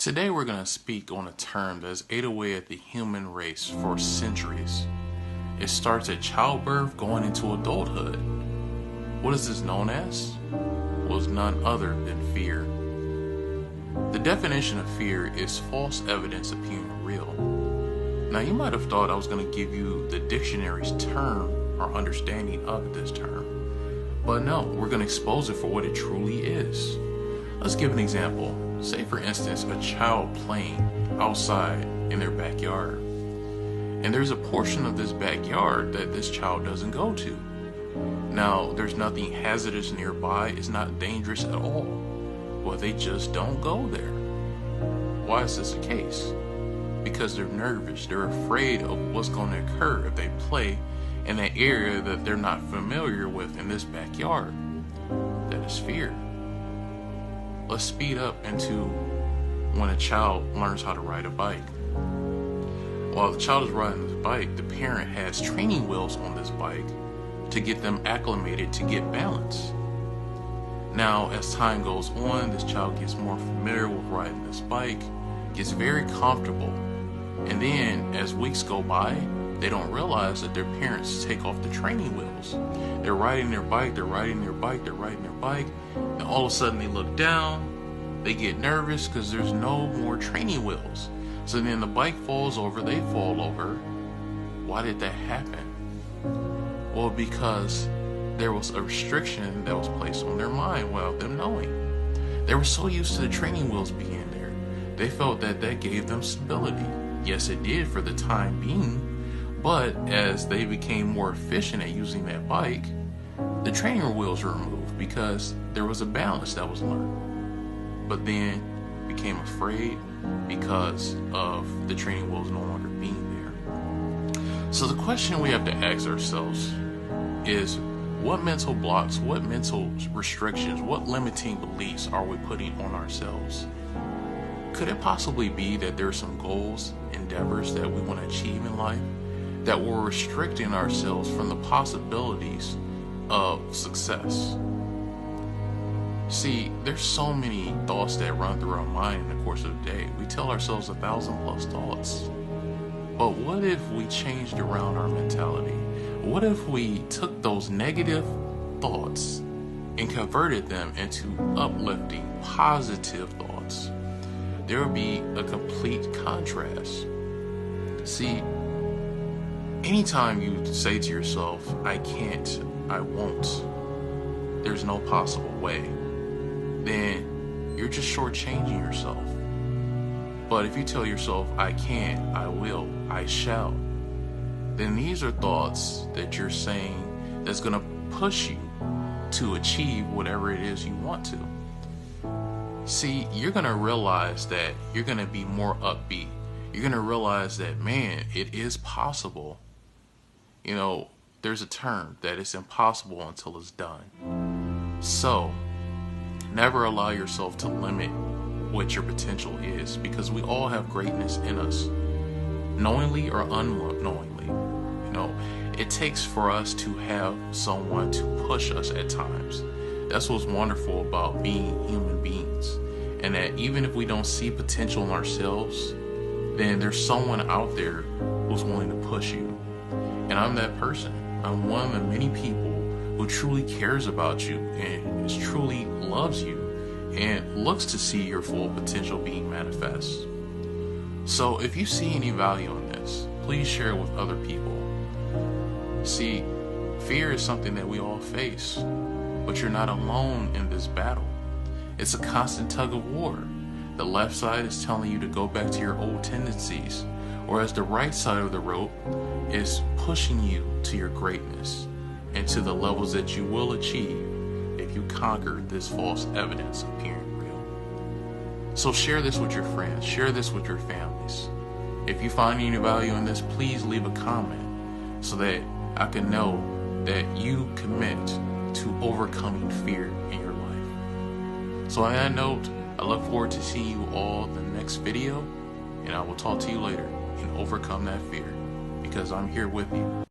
Today we're going to speak on a term that has ate away at the human race for centuries. It starts at childbirth going into adulthood. What is this known as? Well, it's none other than fear. The definition of fear is false evidence appearing real. Now you might have thought I was going to give you the dictionary's term or understanding of this term. But no, we're going to expose it for what it truly is. Let's give an example. Say for instance, a child playing outside in their backyard. And there's a portion of this backyard that this child doesn't go to. Now, there's nothing hazardous nearby. It's not dangerous at all. Well, they just don't go there. Why is this the case? Because they're nervous. They're afraid of what's going to occur if they play in an area that they're not familiar with in this backyard. That is fear. Let's speed up into when a child learns how to ride a bike. While the child is riding this bike, the parent has training wheels on this bike to get them acclimated to get balance. Now, as time goes on, this child gets more familiar with riding this bike, gets very comfortable, and then as weeks go by, they don't realize that their parents take off the training wheels. They're riding their bike, they're riding their bike, they're riding their bike, and all of a sudden they look down, they get nervous because there's no more training wheels. So then the bike falls over, they fall over. Why did that happen? Well, because there was a restriction that was placed on their mind without them knowing. They were so used to the training wheels being there, they felt that that gave them stability. Yes, it did for the time being. But as they became more efficient at using that bike, the training wheels were removed because there was a balance that was learned. But then became afraid because of the training wheels no longer being there. So the question we have to ask ourselves is, what mental blocks, what mental restrictions, what limiting beliefs are we putting on ourselves? Could it possibly be that there are some goals, endeavors that we want to achieve in life that we're restricting ourselves from the possibilities of success? See, there's so many thoughts that run through our mind in the course of the day. We tell ourselves 1,000+ thoughts. But what if we changed around our mentality? What if we took those negative thoughts and converted them into uplifting, positive thoughts? There would be a complete contrast. See, anytime you say to yourself, I can't, I won't, there's no possible way, then you're just shortchanging yourself. But if you tell yourself, I can, I will, I shall, then these are thoughts that you're saying that's going to push you to achieve whatever it is you want to. See, you're going to realize that you're going to be more upbeat. You're going to realize that, man, it is possible. You know, there's a term that it's impossible until it's done. So, never allow yourself to limit what your potential is, because we all have greatness in us, knowingly or unknowingly. You know, it takes for us to have someone to push us at times. That's what's wonderful about being human beings, and that even if we don't see potential in ourselves, then there's someone out there who's willing to push you. And I'm that person. I'm one of the many people who truly cares about you and truly loves you and looks to see your full potential being manifest. So if you see any value in this, please share it with other people. See, fear is something that we all face, but you're not alone in this battle. It's a constant tug of war. The left side is telling you to go back to your old tendencies, whereas the right side of the rope is pushing you to your greatness and to the levels that you will achieve if you conquer this false evidence appearing real. So share this with your friends, share this with your families. If you find any value in this, please leave a comment so that I can know that you commit to overcoming fear in your life. So on that note, I look forward to seeing you all in the next video, and I will talk to you later and overcome that fear, because I'm here with you.